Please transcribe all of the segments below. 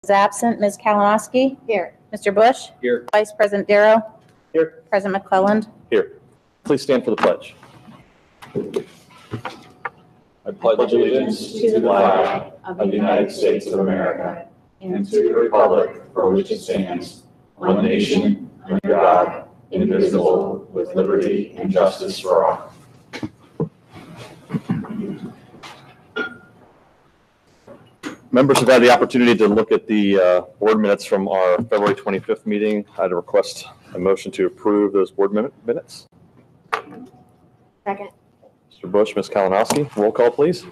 is absent. Ms. Kalinowski? Here. Mr. Bush? Here. Vice President Darrow? Here. President McClelland? Here. Please stand for the pledge. I pledge allegiance to the flag of the United States of America and to the republic for which it stands, one nation, under God, indivisible, with liberty and justice for all. Members have had the opportunity to look at the board minutes from our February 25th meeting. I'd request a motion to approve those board minutes. Second. Mr. Bush, Ms. Kalinowski, roll call, please.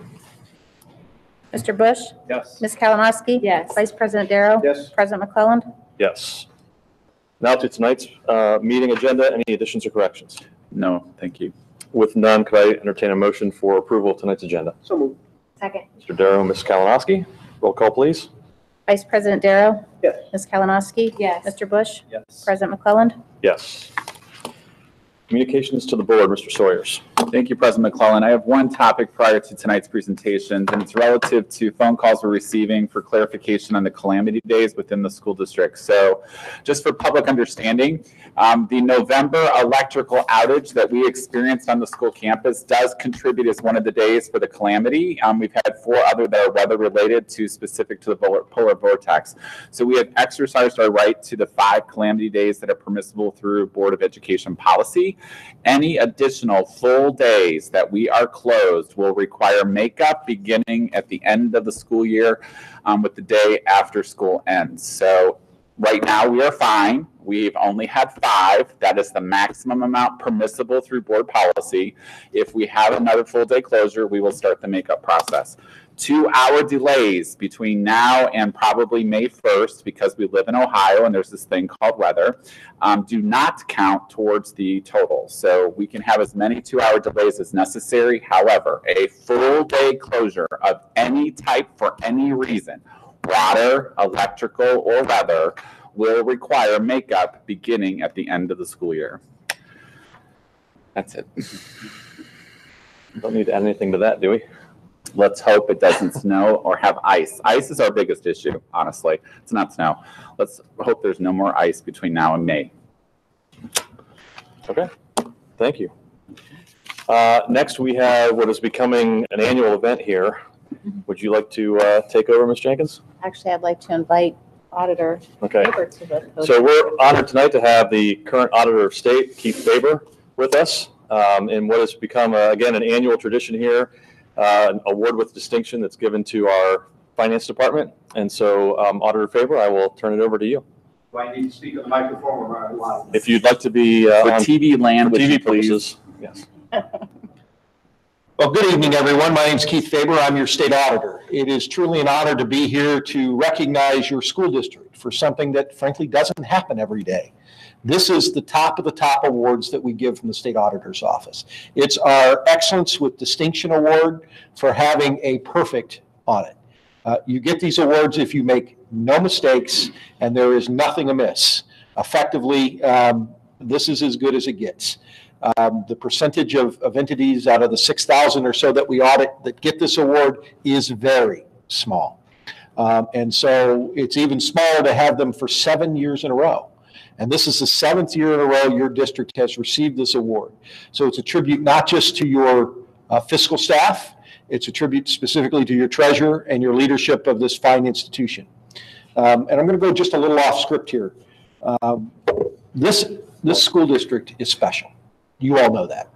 Mr. Bush? Yes. Ms. Kalinowski? Yes. Vice President Darrow? Yes. President McClelland? Yes. Now to tonight's meeting agenda. Any additions or corrections? No, thank you. With none, could I entertain a motion for approval of tonight's agenda? So moved. Second. Mr. Darrow, Ms. Kalinowski, roll call, please. Vice President Darrow? Yes. Ms. Kalinowski? Yes. Mr. Bush? Yes. President McClelland? Yes. Communications to the board, Mr. Sawyers. Thank you, President McClellan. I have one topic prior to tonight's presentation, and it's relative to phone calls we're receiving for clarification on the calamity days within the school district. So just for public understanding, the November electrical outage that we experienced on the school campus does contribute as one of the days for the calamity. We've had 4 other that are weather related to specific to the polar vortex. So we have exercised our right to the 5 calamity days that are permissible through Board of Education policy. Any additional full days that we are closed will require makeup beginning at the end of the school year with the day after school ends. So right now we are fine. We've only had 5. That is the maximum amount permissible through board policy. If we have another full day closure, we will start the makeup process. 2-hour delays between now and probably May 1st, because we live in Ohio and there's this thing called weather, do not count towards the total. So we can have as many 2-hour delays as necessary. However, a full day closure of any type for any reason, water, electrical, or weather, will require makeup beginning at the end of the school year. That's it. Don't need to add anything to that, do we? Let's hope it doesn't snow or have ice. Ice is our biggest issue, honestly. It's not snow. Let's hope there's no more ice between now and May. Okay, thank you. Next, we have what is becoming an annual event here. Would you like to take over, Ms. Jenkins? Actually, I'd like to invite Auditor Okay. Faber to the podium. So we're honored tonight to have the current Auditor of State, Keith Faber, with us in what has become, again, an annual tradition here, an award with distinction that's given to our finance department. And so, Auditor Faber, I will turn it over to you. Do I need to speak on the microphone or am I loud? If you'd like to be For on TV land, for would TV you please? purposes. Yes. Well, good evening, everyone. My name is Keith Faber. I'm your state auditor. It is truly an honor to be here to recognize your school district for something that frankly doesn't happen every day. This is the top of the top awards that we give from the state auditor's office. It's our Excellence with Distinction Award for having a perfect audit. You get these awards if you make no mistakes and there is nothing amiss. Effectively, this is as good as it gets. The percentage of entities out of the 6,000 or so that we audit that get this award is very small. And so it's even smaller to have them for 7 years in a row. And this is the 7th year in a row your district has received this award. So it's a tribute not just to your fiscal staff, it's a tribute specifically to your treasurer and your leadership of this fine institution. And I'm going to go just a little off script here. This school district is special. You all know that.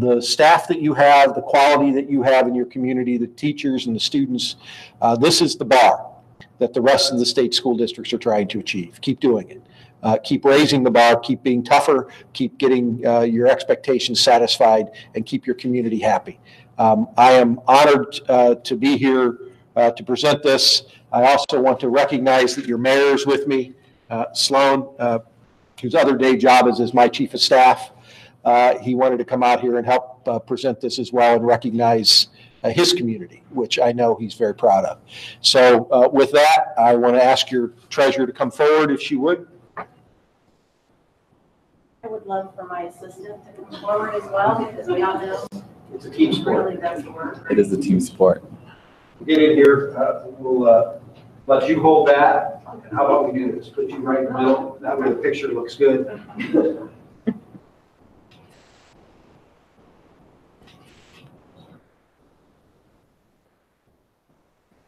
The staff that you have, the quality that you have in your community, the teachers and the students, this is the bar that the rest of the state school districts are trying to achieve. Keep doing it. Keep raising the bar, keep being tougher, keep getting your expectations satisfied, and keep your community happy. I am honored to be here to present this. I also want to recognize that your mayor is with me, Sloan, whose other day job is as my chief of staff. He wanted to come out here and help present this as well and recognize his community, which I know he's very proud of. So with that, I want to ask your treasurer to come forward if she would. I would love for my assistant to come forward as well, because we all know It's a team sport. really does the work. It is a team sport. Get in here, we'll let you hold that. And how about we do this? Put you right in the middle. That way the picture looks good.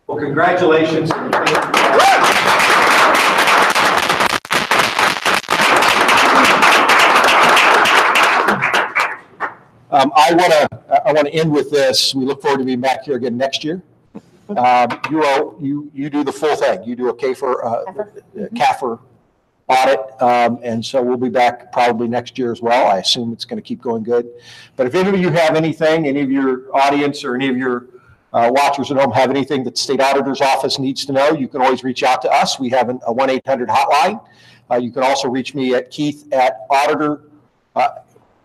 Well, congratulations. I want to end with this. We look forward to being back here again next year. You do the full thing. You do a CAFR audit, and so we'll be back probably next year as well. I assume it's going to keep going good. But if any of you have anything, any of your audience or any of your watchers at home have anything that the State Auditor's Office needs to know, you can always reach out to us. We have a 1-800 hotline. You can also reach me at Keith@auditor.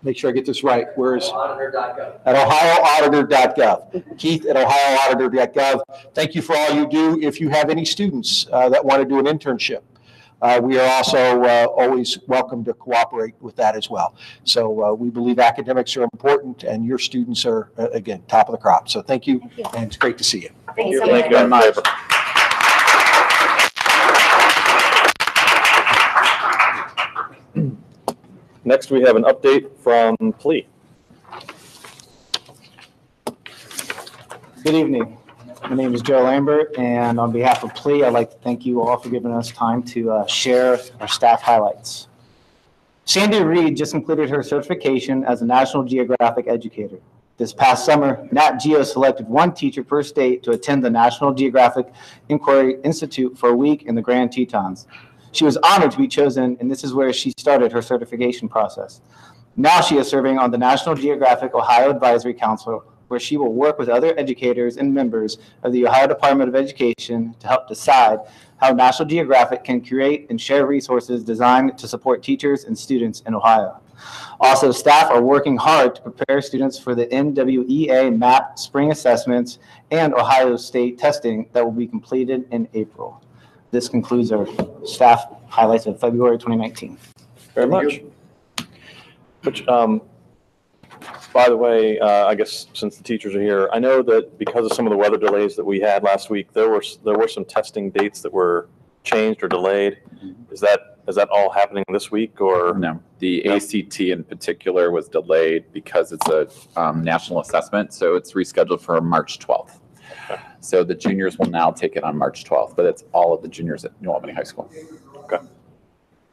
Make sure I get this right. Where's Auditor.gov. At OhioAuditor.gov. Keith@OhioAuditor.gov. Thank you for all you do. If you have any students that want to do an internship, we are also always welcome to cooperate with that as well. So we believe academics are important, and your students are, again, top of the crop. So thank you, and it's great to see you. Thank you so Thank much. you very much. Next, we have an update from PLE. Good evening. My name is Joe Lambert, and on behalf of PLE, I'd like to thank you all for giving us time to share our staff highlights. Sandy Reed just completed her certification as a National Geographic educator. This past summer, Nat Geo selected one teacher per state to attend the National Geographic Inquiry Institute for a week in the Grand Tetons. She was honored to be chosen, and this is where she started her certification process. Now she is serving on the National Geographic Ohio Advisory Council, where she will work with other educators and members of the Ohio Department of Education to help decide how National Geographic can create and share resources designed to support teachers and students in Ohio. Also, staff are working hard to prepare students for the NWEA MAP spring assessments and Ohio State testing that will be completed in April. This concludes our staff highlights of February 2019. Very much. Which, by the way, I guess since the teachers are here, I know that because of some of the weather delays that we had last week, there were some testing dates that were changed or delayed. Is that all happening this week or? No, the ACT in particular was delayed because it's a national assessment, so it's rescheduled for March 12th. Okay. So the juniors will now take it on March 12th, but it's all of the juniors at New Albany High School. Okay.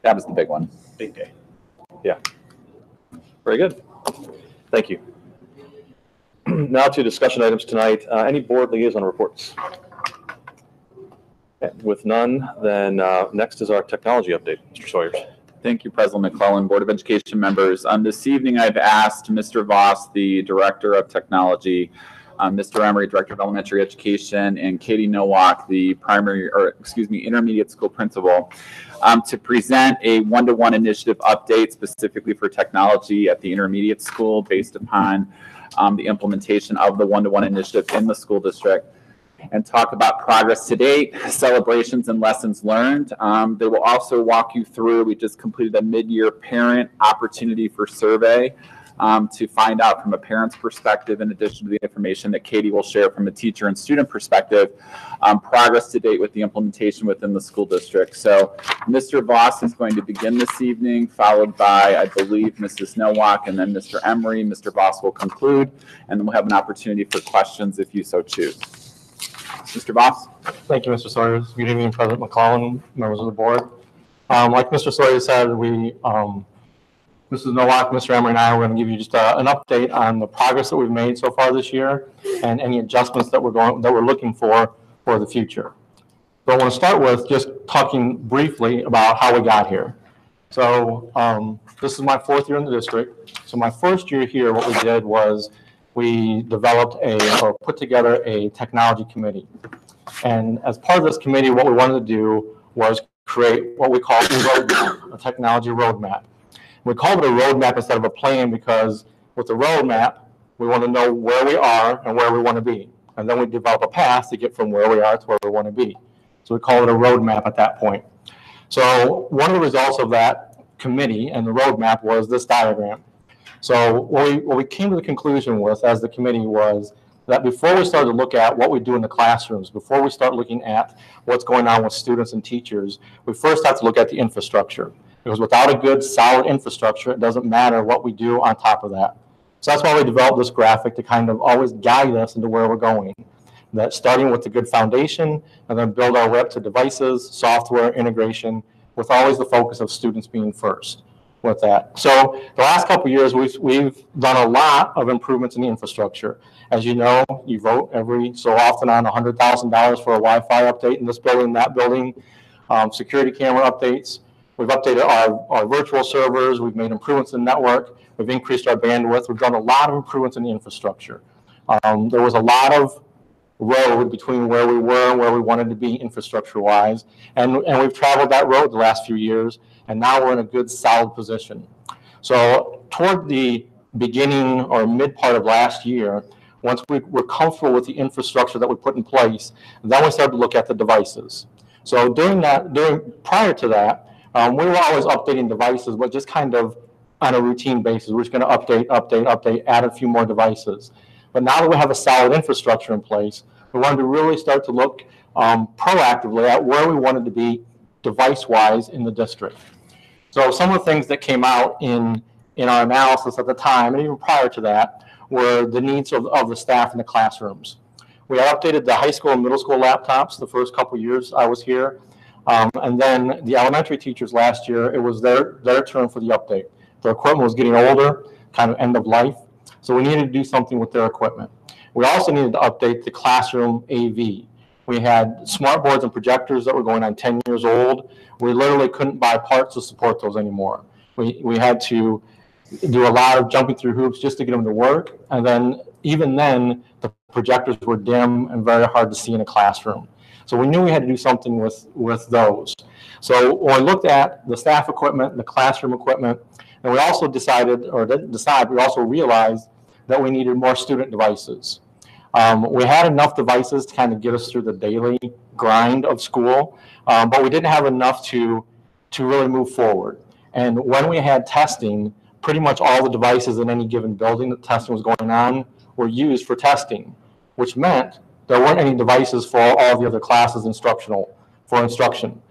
That was the big one. Big day. Yeah. Very good. Thank you. Now to discussion items tonight. Any board liaison reports? Okay. With none, then next is our technology update. Mr. Sawyers. Thank you, President McClellan, Board of Education members. This evening, I've asked Mr. Voss, the Director of Technology, Mr. Emery, Director of Elementary Education, and Katie Nowak, the intermediate school principal, to present a one-to-one initiative update specifically for technology at the intermediate school based upon the implementation of the one-to-one initiative in the school district, and talk about progress to date, celebrations, and lessons learned. They will also walk you through, we just completed a mid-year parent opportunity for survey to find out from a parent's perspective, in addition to the information that Katie will share from a teacher and student perspective, progress to date with the implementation within the school district. So Mr. Voss is going to begin this evening, followed by, I believe, Mrs. Nowak, and then Mr. Emery. Mr. Voss will conclude, and then we'll have an opportunity for questions if you so choose. Mr. Voss. Thank you, Mr. Sawyers. Good evening, President McClellan, members of the board. Like Mr. Sawyers said, Mrs. Nowak, Mr. Emery, and I are going to give you just an update on the progress that we've made so far this year and any adjustments that we're looking for the future. So I want to start with just talking briefly about how we got here. So this is my fourth year in the district. So my first year here, what we did was we put together a technology committee. And as part of this committee, what we wanted to do was create what we call a roadmap, a technology roadmap. We called it a roadmap instead of a plan because with the roadmap, we want to know where we are and where we want to be. And then we develop a path to get from where we are to where we want to be. So we call it a roadmap at that point. So one of the results of that committee and the roadmap was this diagram. So what we came to the conclusion with as the committee was that before we start to look at what we do in the classrooms, before we start looking at what's going on with students and teachers, we first have to look at the infrastructure. Because without a good, solid infrastructure, it doesn't matter what we do on top of that. So that's why we developed this graphic to kind of always guide us into where we're going. That starting with a good foundation and then build our way up to devices, software, integration, with always the focus of students being first with that. So the last couple of years, we've done a lot of improvements in the infrastructure. As you know, you vote every so often on $100,000 for a Wi-Fi update in this building, that building, security camera updates. We've updated our virtual servers. We've made improvements in the network. We've increased our bandwidth. We've done a lot of improvements in the infrastructure. There was a lot of road between where we were and where we wanted to be infrastructure-wise, and we've traveled that road the last few years, and now we're in a good, solid position. So toward the beginning or mid part of last year, once we were comfortable with the infrastructure that we put in place, then we started to look at the devices. So prior to that, we were always updating devices, but just kind of on a routine basis. We're just going to update, add a few more devices. But now that we have a solid infrastructure in place, we wanted to really start to look proactively at where we wanted to be device-wise in the district. So some of the things that came out in our analysis at the time, and even prior to that, were the needs of the staff in the classrooms. We updated the high school and middle school laptops the first couple of years I was here. And then the elementary teachers last year, it was their turn for the update. Their equipment was getting older, kind of end of life. So we needed to do something with their equipment. We also needed to update the classroom AV. We had smart boards and projectors that were going on 10 years old. We literally couldn't buy parts to support those anymore. We had to do a lot of jumping through hoops just to get them to work. And then even then, the projectors were dim and very hard to see in a classroom. So we knew we had to do something with those. So when we looked at the staff equipment, the classroom equipment, and we also decided, or didn't decide, we also realized that we needed more student devices. We had enough devices to kind of get us through the daily grind of school, but we didn't have enough to really move forward. And when we had testing, pretty much all the devices in any given building that testing was going on were used for testing, which meant there weren't any devices for all the other classes for instruction.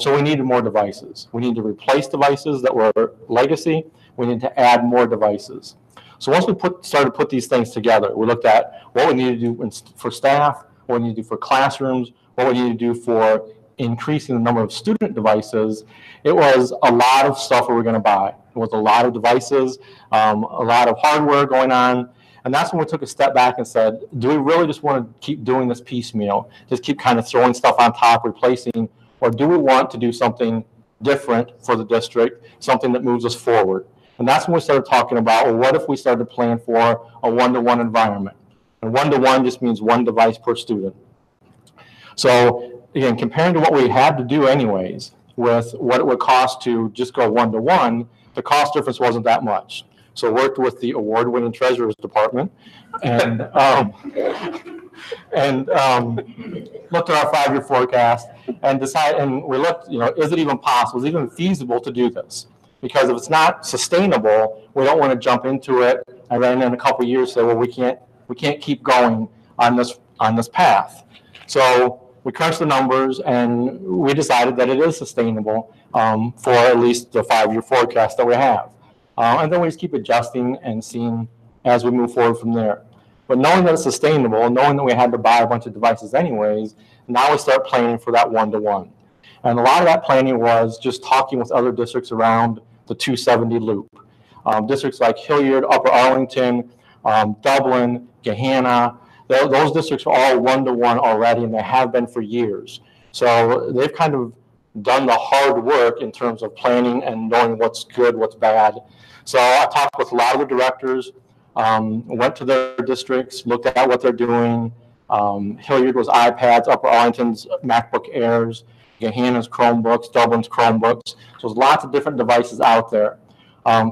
So we needed more devices. We needed to replace devices that were legacy. We needed to add more devices. So once we started to put these things together, we looked at what we needed to do for staff, what we need to do for classrooms, what we need to do for increasing the number of student devices. It was a lot of stuff we were going to buy. It was a lot of devices, a lot of hardware going on. And that's when we took a step back and said, do we really just want to keep doing this piecemeal, just keep kind of throwing stuff on top, replacing, or do we want to do something different for the district, something that moves us forward? And that's when we started talking about, well, what if we started to plan for a one-to-one environment? And one-to-one just means one device per student. So again, comparing to what we had to do anyways, with what it would cost to just go one-to-one, the cost difference wasn't that much. So worked with the award-winning treasurer's department and looked at our 5-year forecast and decided, and we looked, is it even possible, is it even feasible to do this? Because if it's not sustainable, we don't want to jump into it and then in a couple of years say, well, we can't keep going on this path. So we crunched the numbers and we decided that it is sustainable for at least the 5-year forecast that we have. And then we just keep adjusting and seeing as we move forward from there. But knowing that it's sustainable, knowing that we had to buy a bunch of devices anyways, now we start planning for that one-to-one. And a lot of that planning was just talking with other districts around the 270 loop. Districts like Hilliard, Upper Arlington, Dublin, Gahanna, those districts are all one-to-one already, and they have been for years. So they've kind of done the hard work in terms of planning and knowing what's good, what's bad. So I talked with a lot of the directors, went to their districts, looked at what they're doing. Hilliard was iPads, Upper Arlington's MacBook Airs, Gahanna's Chromebooks, Dublin's Chromebooks. So there's lots of different devices out there.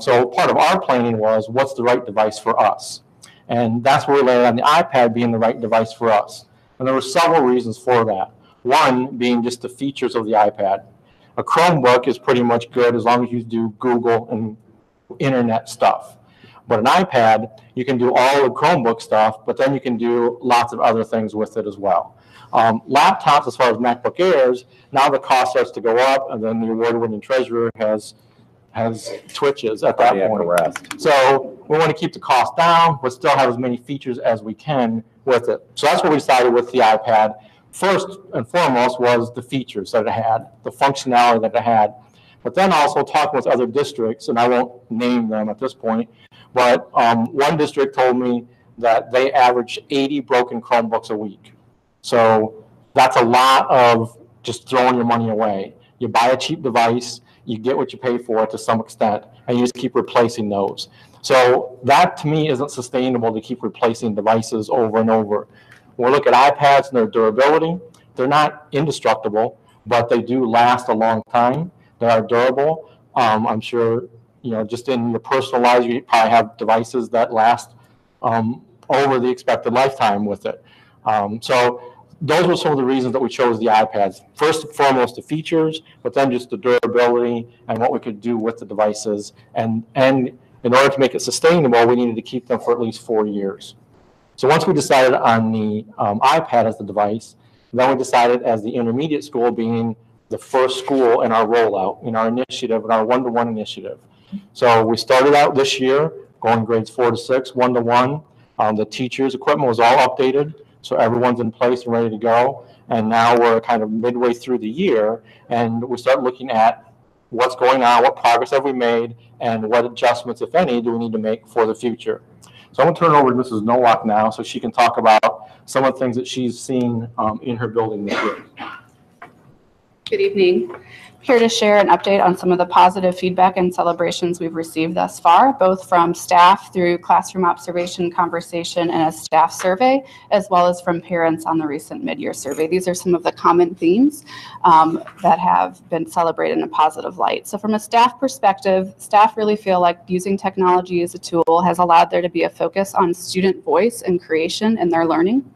So part of our planning was, what's the right device for us? And that's where we landed on the iPad being the right device for us. And there were several reasons for that. One being just the features of the iPad. A Chromebook is pretty much good as long as you do Google and internet stuff. But an iPad, you can do all the Chromebook stuff, but then you can do lots of other things with it as well. Laptops, as far as MacBook Airs, now the cost starts to go up, and then the award-winning treasurer has twitches at that Yeah, point. the rest. So we want to keep the cost down, but still have as many features as we can with it. So that's what we decided with the iPad. First and foremost was the features that it had, the functionality that it had. But then also talking with other districts, and I won't name them at this point, but one district told me that they average 80 broken Chromebooks a week. So that's a lot of just throwing your money away. You buy a cheap device, you get what you pay for it to some extent, and you just keep replacing those. So that to me isn't sustainable to keep replacing devices over and over. When we look at iPads and their durability, they're not indestructible, but they do last a long time. They are durable. I'm sure, just in your personal lives, you probably have devices that last over the expected lifetime with it. So those were some of the reasons that we chose the iPads. First and foremost, the features, but then just the durability and what we could do with the devices. And in order to make it sustainable, we needed to keep them for at least 4 years. So once we decided on the iPad as the device, then we decided as the intermediate school being the first school in our rollout, in our initiative, in our one-to-one initiative. So we started out this year going grades 4 to 6, one-to-one. The teachers' equipment was all updated, so everyone's in place and ready to go. And now we're kind of midway through the year, and we start looking at what's going on, what progress have we made, and what adjustments, if any, do we need to make for the future. So I'm going to turn it over to Mrs. Nowak now so she can talk about some of the things that she's seen in her building this year. Good evening. Here to share an update on some of the positive feedback and celebrations we've received thus far, both from staff through classroom observation, conversation, and a staff survey, as well as from parents on the recent mid-year survey. These are some of the common themes that have been celebrated in a positive light. So from a staff perspective, staff really feel like using technology as a tool has allowed there to be a focus on student voice and creation in their learning.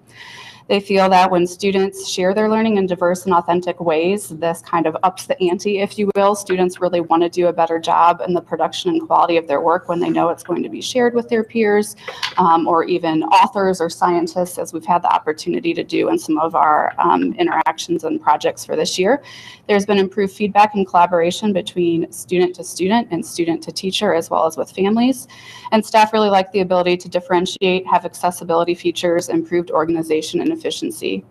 They feel that when students share their learning in diverse and authentic ways, this kind of ups the ante, if you will. Students really want to do a better job in the production and quality of their work when they know it's going to be shared with their peers, or even authors or scientists, as we've had the opportunity to do in some of our interactions and projects for this year. There's been improved feedback and collaboration between student to student and student to teacher, as well as with families. And staff really like the ability to differentiate, have accessibility features, improved organization and efficiency.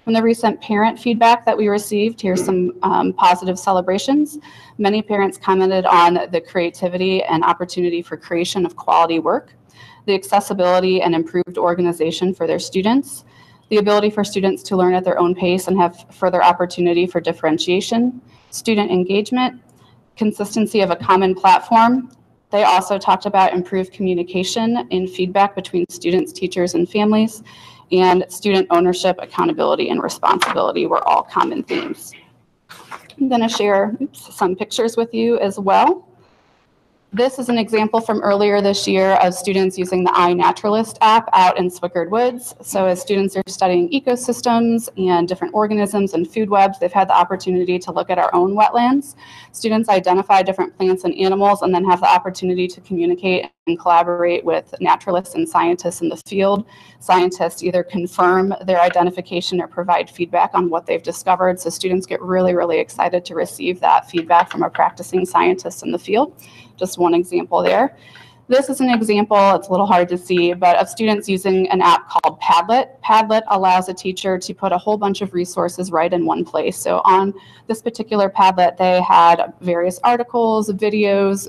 From the recent parent feedback that we received, here's some positive celebrations. Many parents commented on the creativity and opportunity for creation of quality work, the accessibility and improved organization for their students, the ability for students to learn at their own pace and have further opportunity for differentiation, student engagement, consistency of a common platform. They also talked about improved communication and feedback between students, teachers, and families, and student ownership, accountability, and responsibility were all common themes. I'm going to share some pictures with you as well. This is an example from earlier this year of students using the iNaturalist app out in Swickard Woods. So as students are studying ecosystems and different organisms and food webs, they've had the opportunity to look at our own wetlands. Students identify different plants and animals and then have the opportunity to communicate and collaborate with naturalists and scientists in the field. Scientists either confirm their identification or provide feedback on what they've discovered. So students get really, really excited to receive that feedback from a practicing scientist in the field. Just one example there. This is an example, it's a little hard to see, but of students using an app called Padlet. Padlet allows a teacher to put a whole bunch of resources right in one place. So on this particular Padlet, they had various articles, videos,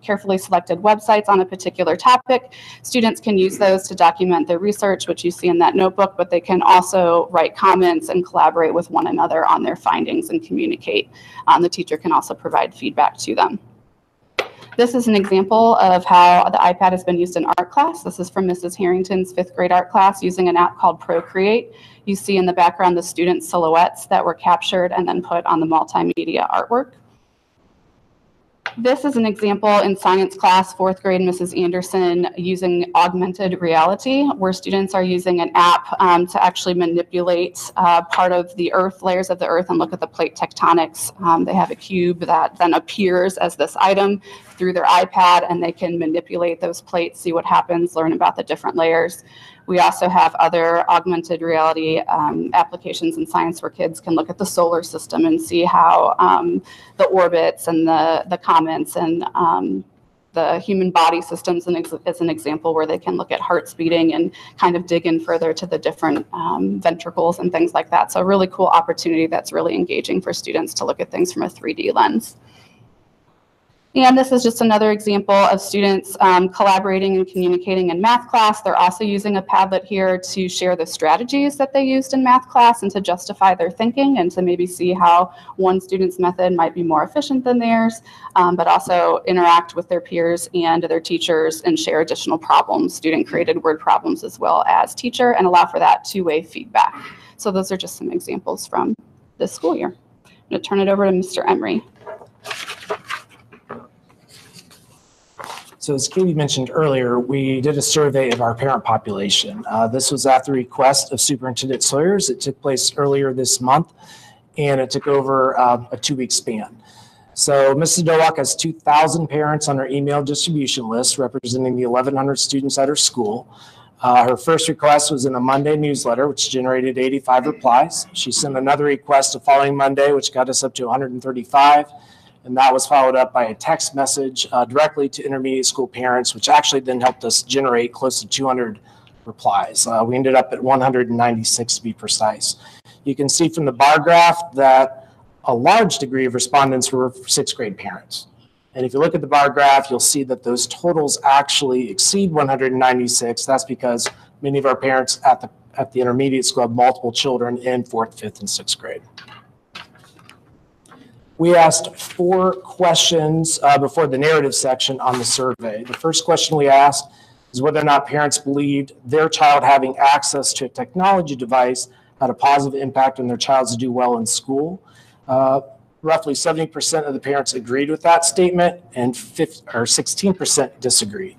carefully selected websites on a particular topic. Students can use those to document their research, which you see in that notebook, but they can also write comments and collaborate with one another on their findings and communicate. The teacher can also provide feedback to them. This is an example of how the iPad has been used in art class. This is from Mrs. Harrington's 5th grade art class using an app called Procreate. You see in the background the students' silhouettes that were captured and then put on the multimedia artwork. This is an example in science class, 4th grade, Mrs. Anderson, using augmented reality, where students are using an app to actually manipulate part of the earth, layers of the earth, and look at the plate tectonics. They have a cube that then appears as this item through their iPad, and they can manipulate those plates, see what happens, learn about the different layers. We also have other augmented reality applications in science where kids can look at the solar system and see how the orbits and the comets and the human body systems is an example where they can look at hearts beating and kind of dig in further to the different ventricles and things like that. So a really cool opportunity that's really engaging for students to look at things from a 3D lens. And this is just another example of students collaborating and communicating in math class. They're also using a Padlet here to share the strategies that they used in math class and to justify their thinking and to maybe see how one student's method might be more efficient than theirs, but also interact with their peers and their teachers and share additional problems, student-created word problems as well as teacher, and allow for that two-way feedback. So those are just some examples from this school year. I'm going to turn it over to Mr. Emery. So as Katie mentioned earlier, we did a survey of our parent population. This was at the request of Superintendent Sawyers. It took place earlier this month, and it took over a 2-week span. So Mrs. Nowak has 2,000 parents on her email distribution list, representing the 1,100 students at her school. Her first request was in a Monday newsletter, which generated 85 replies. She sent another request the following Monday, which got us up to 135. And that was followed up by a text message directly to intermediate school parents, which actually then helped us generate close to 200 replies. We ended up at 196 to be precise. You can see from the bar graph that a large degree of respondents were 6th grade parents. And if you look at the bar graph, you'll see that those totals actually exceed 196. That's because many of our parents at the intermediate school have multiple children in 4th, 5th, and 6th grade. We asked 4 questions before the narrative section on the survey. The first question we asked is whether or not parents believed their child having access to a technology device had a positive impact on their child to do well in school. Roughly 70% of the parents agreed with that statement, and 16% disagreed.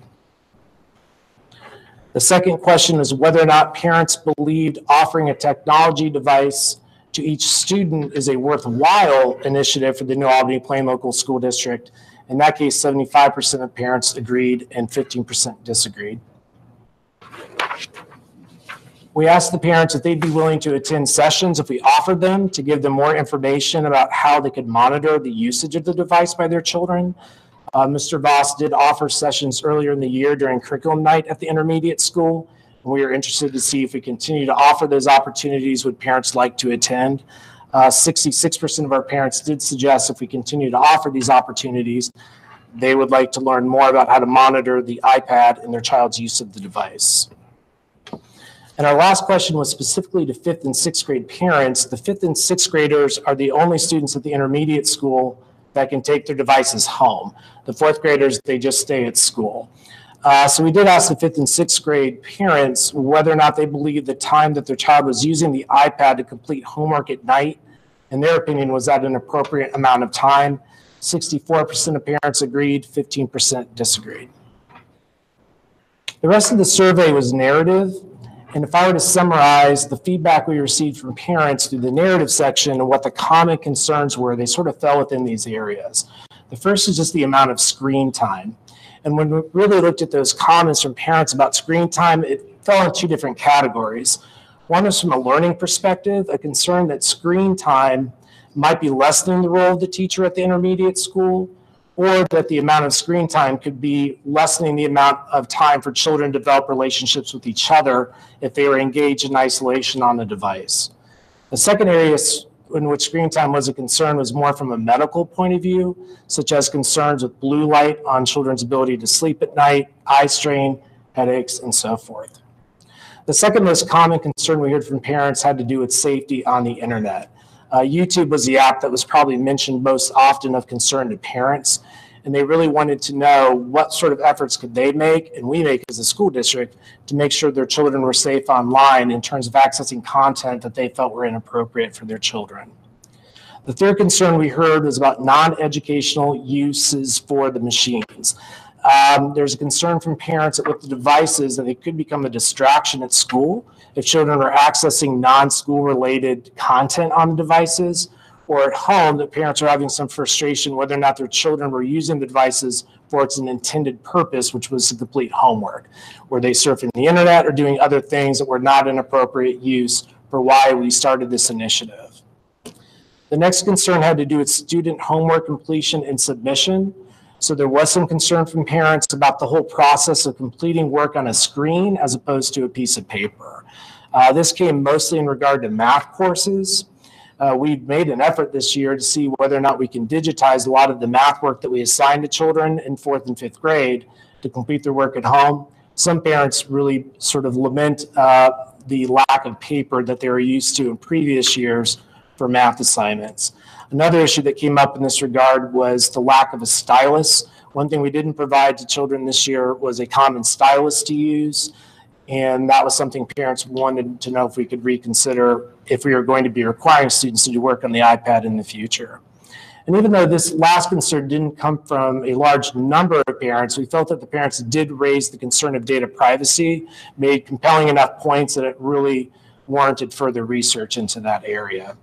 The second question is whether or not parents believed offering a technology device to each student is a worthwhile initiative for the New Albany Plain Local School District. In that case, 75% of parents agreed and 15% disagreed. We asked the parents if they'd be willing to attend sessions if we offered them to give them more information about how they could monitor the usage of the device by their children. Mr. Voss did offer sessions earlier in the year during curriculum night at the intermediate school. We are interested to see if we continue to offer those opportunities, would parents like to attend. 66% of our parents did suggest if we continue to offer these opportunities, they would like to learn more about how to monitor the iPad and their child's use of the device. And our last question was specifically to 5th and 6th grade parents. The 5th and 6th graders are the only students at the intermediate school that can take their devices home. The 4th graders, they just stay at school. So we did ask the 5th and 6th grade parents whether or not they believe the time that their child was using the iPad to complete homework at night, in their opinion, was that an appropriate amount of time. 64% of parents agreed, 15% disagreed. The rest of the survey was narrative. And if I were to summarize the feedback we received from parents through the narrative section and what the common concerns were, they sort of fell within these areas. The first is just the amount of screen time. And when we really looked at those comments from parents about screen time, it fell in 2 different categories. One is from a learning perspective, a concern that screen time might be lessening the role of the teacher at the intermediate school, or that the amount of screen time could be lessening the amount of time for children to develop relationships with each other if they were engaged in isolation on the device. The second area in which screen time was a concern was more from a medical point of view, such as concerns with blue light on children's ability to sleep at night, eye strain, headaches, and so forth. The second most common concern we heard from parents had to do with safety on the internet. YouTube was the app that was probably mentioned most often of concern to parents, and they really wanted to know what sort of efforts could they make, and we make as a school district, to make sure their children were safe online in terms of accessing content that they felt were inappropriate for their children. The third concern we heard was about non-educational uses for the machines. There's a concern from parents that with the devices that they could become a distraction at school if children are accessing non-school related content on the devices, or at home that parents are having some frustration whether or not their children were using the devices for its intended purpose, which was to complete homework. Were they surfing the internet or doing other things that were not an appropriate use for why we started this initiative? The next concern had to do with student homework completion and submission. So there was some concern from parents about the whole process of completing work on a screen as opposed to a piece of paper. This came mostly in regard to math courses. We've made an effort this year to see whether or not we can digitize a lot of the math work that we assign to children in 4th and 5th grade to complete their work at home. Some parents really sort of lament the lack of paper that they were used to in previous years for math assignments. Another issue that came up in this regard was the lack of a stylus. One thing we didn't provide to children this year was a common stylus to use. And that was something parents wanted to know if we could reconsider if we were going to be requiring students to do work on the iPad in the future. And even though this last concern didn't come from a large number of parents, we felt that the parents did raise the concern of data privacy, made compelling enough points that it really warranted further research into that area.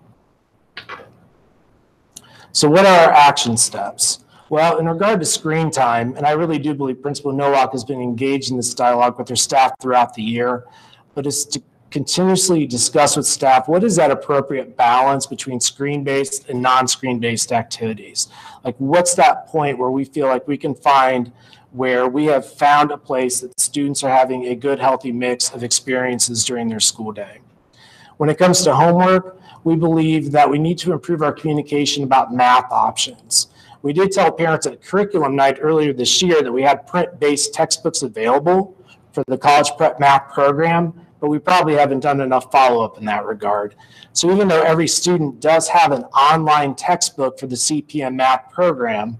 So what are our action steps? Well, in regard to screen time, and I really do believe Principal Nowak has been engaged in this dialogue with her staff throughout the year, but is to continuously discuss with staff what is that appropriate balance between screen-based and non-screen-based activities. Like, what's that point where we feel like we can find where we have found a place that students are having a good, healthy mix of experiences during their school day. When it comes to homework, we believe that we need to improve our communication about math options. We did tell parents at curriculum night earlier this year that we had print-based textbooks available for the College Prep Math program, but we probably haven't done enough follow-up in that regard. So even though every student does have an online textbook for the CPM Math program,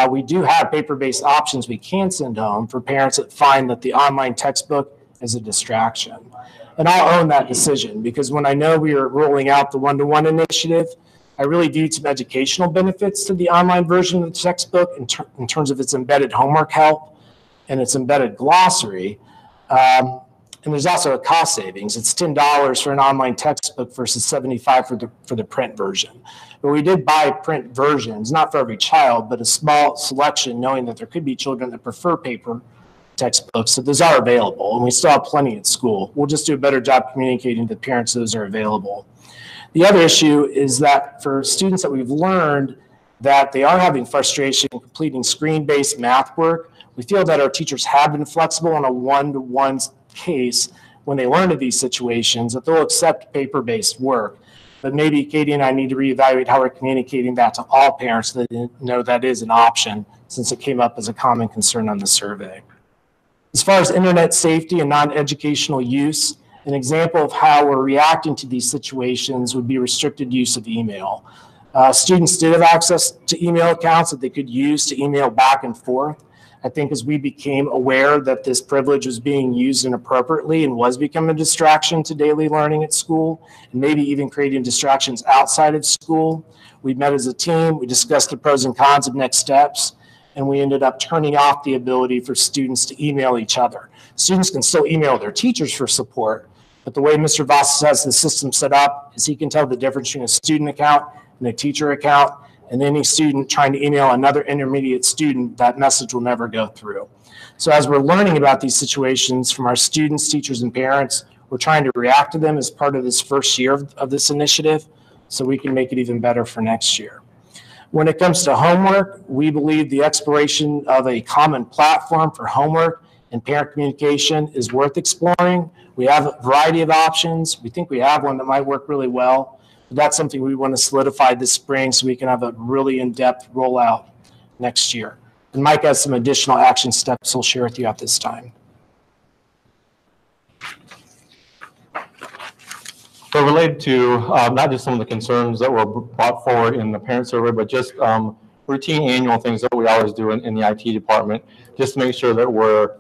we do have paper-based options we can send home for parents that find that the online textbook is a distraction. And I'll own that decision because when I know we are rolling out the one-to-one initiative, I really do some educational benefits to the online version of the textbook in terms of its embedded homework help and its embedded glossary. And there's also a cost savings. It's $10 for an online textbook versus $75 for the print version. But we did buy print versions, not for every child, but a small selection, knowing that there could be children that prefer paper textbooks. So those are available, and we still have plenty at school. We'll just do a better job communicating to parents those are available. The other issue is that for students that we've learned that they are having frustration completing screen-based math work, we feel that our teachers have been flexible on a one-to-one case when they learn of these situations, that they'll accept paper-based work. But maybe Katie and I need to reevaluate how we're communicating that to all parents so that know that is an option, since it came up as a common concern on the survey. As far as internet safety and non-educational use, an example of how we're reacting to these situations would be restricted use of email. Students did have access to email accounts that they could use to email back and forth. I think as we became aware that this privilege was being used inappropriately and was becoming a distraction to daily learning at school, and maybe even creating distractions outside of school, we met as a team, we discussed the pros and cons of next steps, and we ended up turning off the ability for students to email each other. Students can still email their teachers for support, but the way Mr. Voss has the system set up is he can tell the difference between a student account and a teacher account, and any student trying to email another intermediate student, that message will never go through. So as we're learning about these situations from our students, teachers, and parents, we're trying to react to them as part of this first year of this initiative so we can make it even better for next year. When it comes to homework, we believe the exploration of a common platform for homework and parent communication is worth exploring. We have a variety of options. We think we have one that might work really well. But that's something we want to solidify this spring so we can have a really in-depth rollout next year. And Mike has some additional action steps he'll share with you at this time. So related to not just some of the concerns that were brought forward in the parent survey, but just routine annual things that we always do in the IT department, just to make sure that we're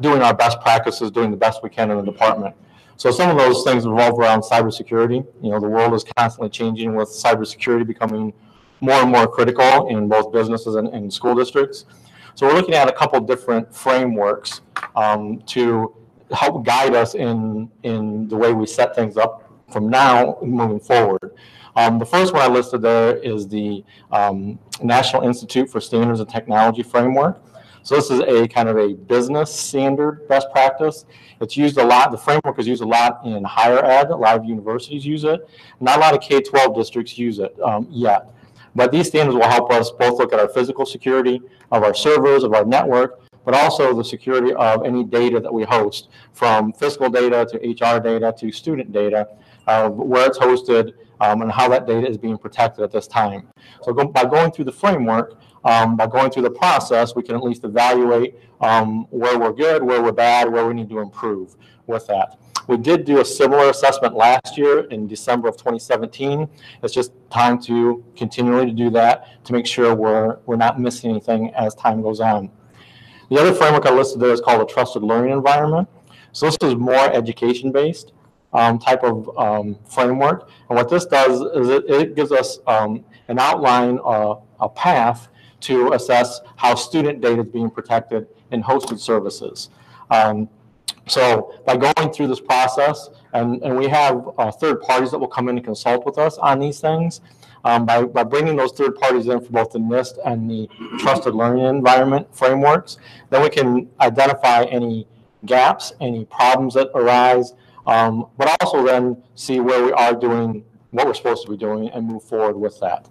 doing our best practices, doing the best we can in the department. So some of those things revolve around cybersecurity. You know, the world is constantly changing with cybersecurity becoming more and more critical in both businesses and school districts. So we're looking at a couple different frameworks to help guide us in the way we set things up from now moving forward. The first one I listed there is the National Institute for Standards and Technology Framework. So this is a kind of a business standard best practice. It's used a lot, the framework is used a lot in higher ed, a lot of universities use it. Not a lot of K-12 districts use it yet. But these standards will help us both look at our physical security of our servers, of our network, but also the security of any data that we host, from fiscal data to HR data to student data, where it's hosted, and how that data is being protected at this time. So by going through the framework, by going through the process, we can at least evaluate where we're good, where we're bad, where we need to improve with that. We did do a similar assessment last year in December of 2017. It's just time to continually to do that to make sure we're not missing anything as time goes on. The other framework I listed there is called a trusted learning environment. So this is more education-based type of framework. And what this does is it gives us an outline, a path to assess how student data is being protected in hosted services. So by going through this process, and we have third parties that will come in and consult with us on these things, by bringing those third parties in for both the NIST and the Trusted Learning Environment frameworks, then we can identify any gaps, any problems that arise, but also then see where we are doing what we're supposed to be doing and move forward with that.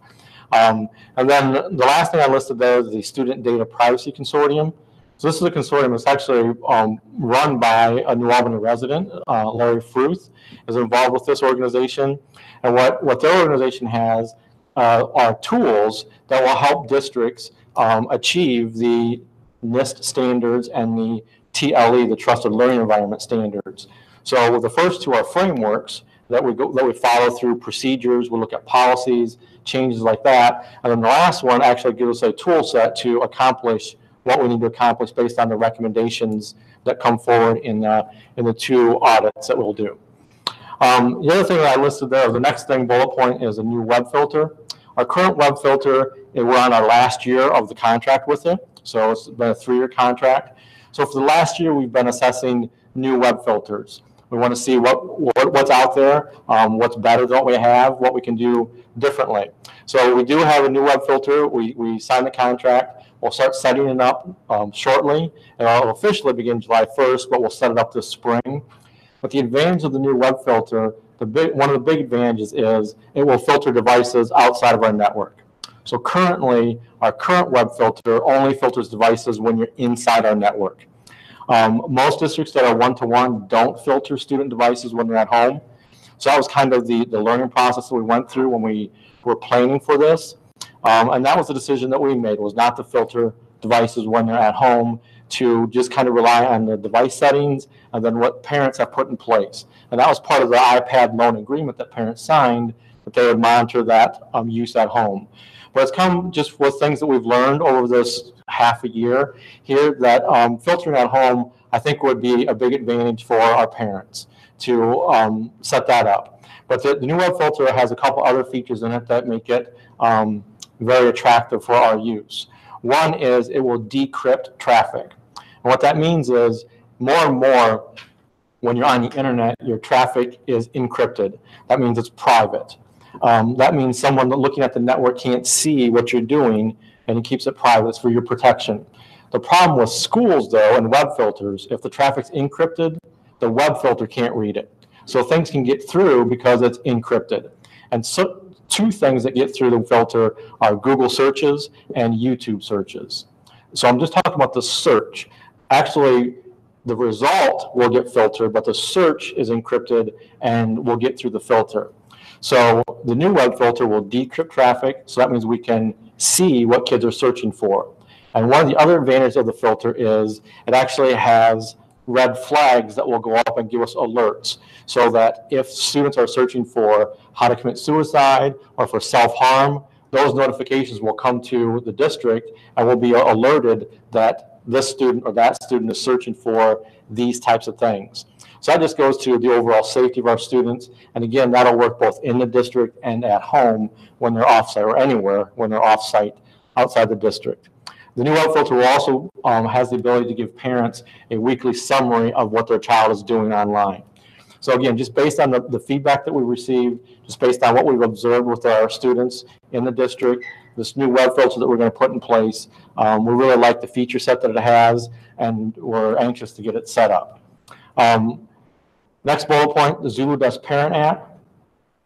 And then the last thing I listed there is the Student Data Privacy Consortium. So this is a consortium that's actually run by a New Albany resident, Larry Fruth, is involved with this organization. And what their organization has are tools that will help districts achieve the NIST standards and the TLE, the Trusted Learning Environment standards. So the first two are frameworks that we follow through procedures. We'll look at policies, changes like that. And then the last one actually gives us a tool set to accomplish what we need to accomplish based on the recommendations that come forward in the two audits that we'll do. The other thing that I listed there, the next thing, bullet point, is a new web filter. Our current web filter, we're on our last year of the contract with it. So it's been a 3-year contract. So for the last year, we've been assessing new web filters. We want to see what's out there, what's better than what we have, what we can do differently. So we do have a new web filter. We signed the contract. We'll start setting it up shortly, and it'll officially begin July 1st, but we'll set it up this spring. But the advantage of the new web filter, one of the big advantages is it will filter devices outside of our network. So currently, our current web filter only filters devices when you're inside our network. Most districts that are one-to-one don't filter student devices when they're at home. So that was kind of the learning process that we went through when we were planning for this. And that was the decision that we made, was not to filter devices when they're at home, to just kind of rely on the device settings and then what parents have put in place. And that was part of the iPad loan agreement that parents signed, that they would monitor that use at home. But it's come just with things that we've learned over this half a year here, that filtering at home, I think, would be a big advantage for our parents to set that up. But the new web filter has a couple other features in it that make it very attractive for our use. One is it will decrypt traffic. And what that means is more and more when you're on the internet, your traffic is encrypted. That means it's private. That means someone looking at the network can't see what you're doing, and it keeps it private. It's for your protection. The problem with schools, though, and web filters, if the traffic's encrypted, the web filter can't read it. So things can get through because it's encrypted. And so two things that get through the filter are Google searches and YouTube searches. So I'm just talking about the search. Actually, the result will get filtered, but the search is encrypted and will get through the filter. So the new web filter will decrypt traffic, so that means we can see what kids are searching for. And one of the other advantages of the filter is it actually has red flags that will go up and give us alerts, so that if students are searching for how to commit suicide or for self-harm, those notifications will come to the district and will be alerted that this student or that student is searching for these types of things. So that just goes to the overall safety of our students. And again, that'll work both in the district and at home when they're offsite, or anywhere when they're offsite outside the district. The new web filter will also has the ability to give parents a weekly summary of what their child is doing online. So again, just based on the feedback that we received, just based on what we've observed with our students in the district, this new web filter that we're going to put in place, we really like the feature set that it has, and we're anxious to get it set up. Next bullet point, the Zulu Desk Parent app.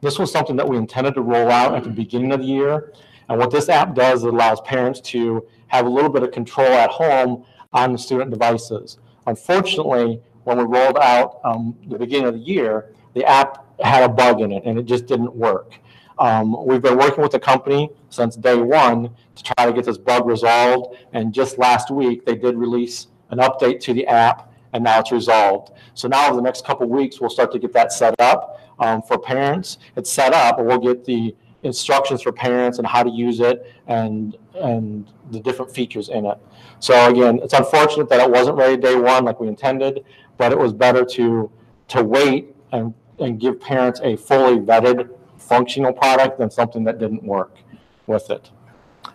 This was something that we intended to roll out at the beginning of the year. And what this app does, it allows parents to have a little bit of control at home on the student devices. Unfortunately, when we rolled out the beginning of the year, the app had a bug in it and it just didn't work. We've been working with the company since day one to try to get this bug resolved. And just last week, they did release an update to the app, and now it's resolved. So now over the next couple of weeks, we'll start to get that set up for parents. It's set up, and we'll get the instructions for parents and how to use it and the different features in it. So again, it's unfortunate that it wasn't ready day one like we intended, but it was better to wait and give parents a fully vetted functional product than something that didn't work with it.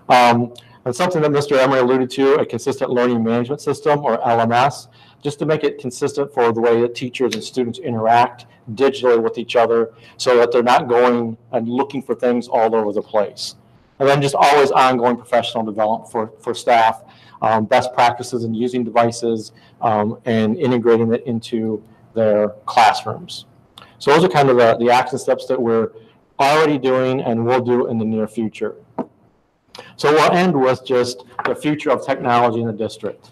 And something that Mr. Emery alluded to, a consistent learning management system, or LMS, just to make it consistent for the way that teachers and students interact digitally with each other so that they're not going and looking for things all over the place. And then just always ongoing professional development for staff, best practices in using devices, and integrating it into their classrooms. So those are kind of the action steps that we're already doing and will do in the near future. So we'll end with just the future of technology in the district.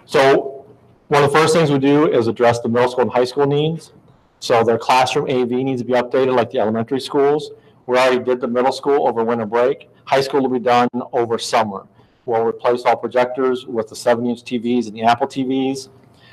So one of the first things we do is address the middle school and high school needs. So their classroom AV needs to be updated like the elementary schools. We already did the middle school over winter break. High school will be done over summer. We'll replace all projectors with the 7-inch TVs and the Apple TVs.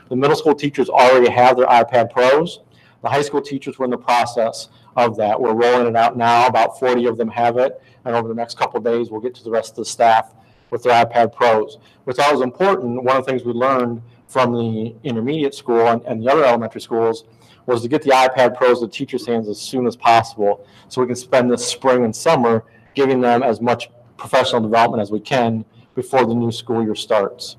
The middle school teachers already have their iPad Pros. The high school teachers were in the process of that. We're rolling it out now. About 40 of them have it. And over the next couple of days, we'll get to the rest of the staff with their iPad Pros. Which I was important, one of the things we learned from the intermediate school and the other elementary schools was to get the iPad Pros in the teachers' hands as soon as possible so we can spend this spring and summer giving them as much professional development as we can before the new school year starts.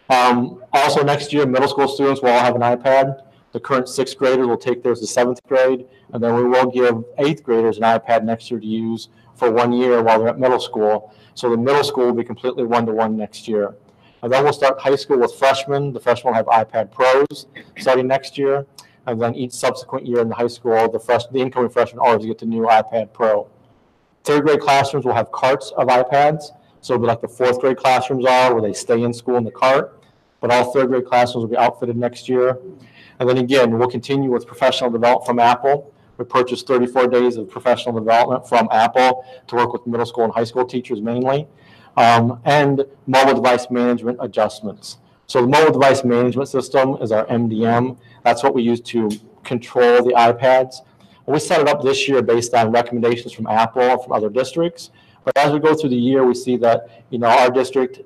Also next year, middle school students will all have an iPad. The current 6th graders will take theirs to 7th grade, and then we will give 8th graders an iPad next year to use for 1 year while they're at middle school. So the middle school will be completely one-to-one next year. And then we'll start high school with freshmen. The freshmen will have iPad Pros starting next year. And then each subsequent year in the high school, the incoming freshmen always get the new iPad Pro. 3rd grade classrooms will have carts of iPads. So it'll be like the 4th grade classrooms are, where they stay in school in the cart. But all 3rd grade classrooms will be outfitted next year. And then again, we'll continue with professional development from Apple. We purchased 34 days of professional development from Apple to work with middle school and high school teachers mainly. And mobile device management adjustments. So the mobile device management system is our MDM. That's what we use to control the iPads. And we set it up this year based on recommendations from Apple and from other districts. But as we go through the year, we see that, our district,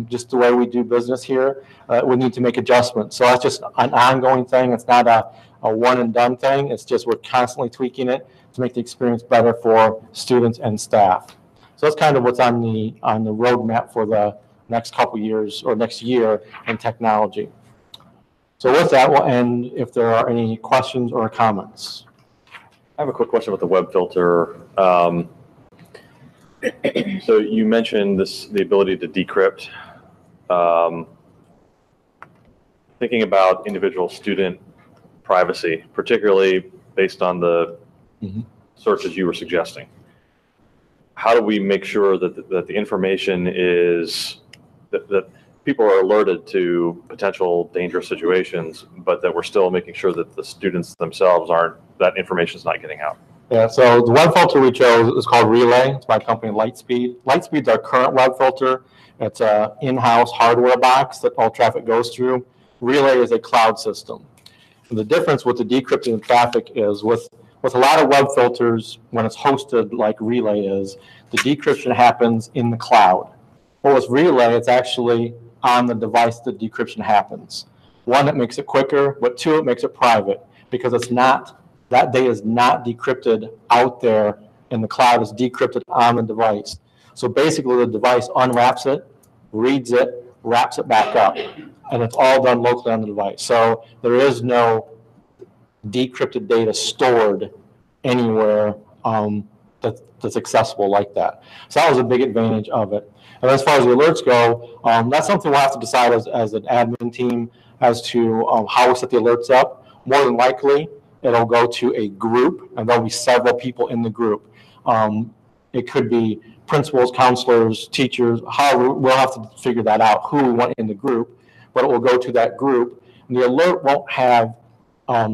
just the way we do business here, we need to make adjustments. So that's just an ongoing thing. It's not a one and done thing. It's just we're constantly tweaking it to make the experience better for students and staff. So that's kind of what's on the roadmap for the next couple years or next year in technology. So with that, we'll end if there are any questions or comments. I have a quick question about the web filter. So you mentioned the ability to decrypt. Thinking about individual student privacy, particularly based on the searches you were suggesting. How do we make sure that the information is, that people are alerted to potential dangerous situations, but that we're still making sure that the students themselves that information is not getting out? Yeah, so the web filter we chose is called Relay. It's by company Lightspeed. Lightspeed's our current web filter. It's an in-house hardware box that all traffic goes through. Relay is a cloud system. And the difference with the decrypting of traffic is with a lot of web filters, when it's hosted like Relay is, the decryption happens in the cloud. But with Relay, it's actually on the device that decryption happens. One, it makes it quicker, but two, it makes it private because it's not, that data is not decrypted out there in the cloud, it's decrypted on the device. So basically the device unwraps it, reads it, wraps it back up, and it's all done locally on the device. So there is no decrypted data stored anywhere that's accessible like that. So that was a big advantage of it. And as far as the alerts go, that's something we'll have to decide as an admin team as to how we set the alerts up. More than likely, it'll go to a group, and there'll be several people in the group. It could be principals, counselors, teachers, however, we'll have to figure that out, who we want in the group, but it will go to that group. And the alert won't have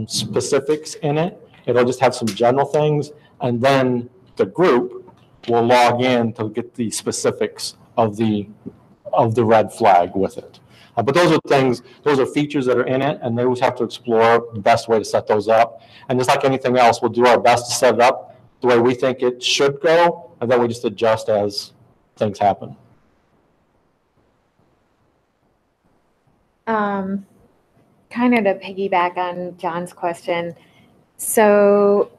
specifics in it. It'll just have some general things, and then the group will log in to get the specifics of the red flag with it. But those are things, those are features that are in it, and they always have to explore the best way to set those up. And just like anything else, we'll do our best to set it up the way we think it should go, and then we just adjust as things happen. Kind of to piggyback on John's question. So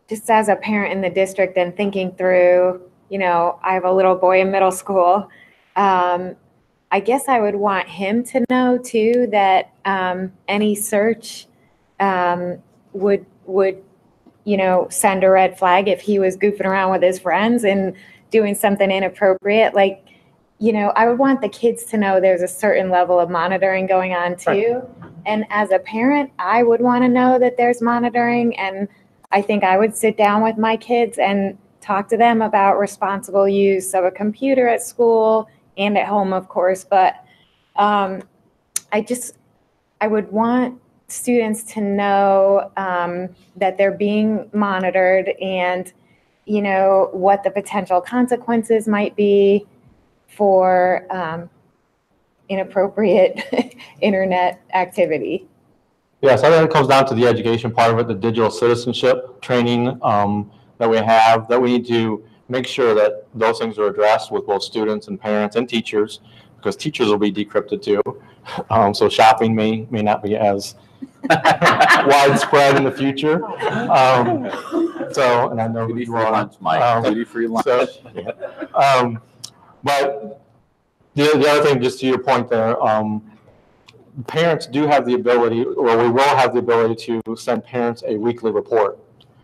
just as a parent in the district and thinking through, you know, I have a little boy in middle school. I guess I would want him to know too that any search would, you know, send a red flag if he was goofing around with his friends and doing something inappropriate. Like, you know, I would want the kids to know there's a certain level of monitoring going on too. Right. And as a parent, I would want to know that there's monitoring. And I think I would sit down with my kids and talk to them about responsible use of a computer at school and at home, of course. But I would want students to know that they're being monitored and, you know, what the potential consequences might be for inappropriate internet activity. Yes, I think it comes down to the education part of it, the digital citizenship training that we have, that we need to make sure that those things are addressed with both students and parents and teachers, because teachers will be decrypted too. So shopping may not be as widespread in the future. So, and I know Duty free lunch, Mike. Duty free lunch. So, but the other thing, just to your point there, parents do have the ability, or we will have the ability to send parents a weekly report.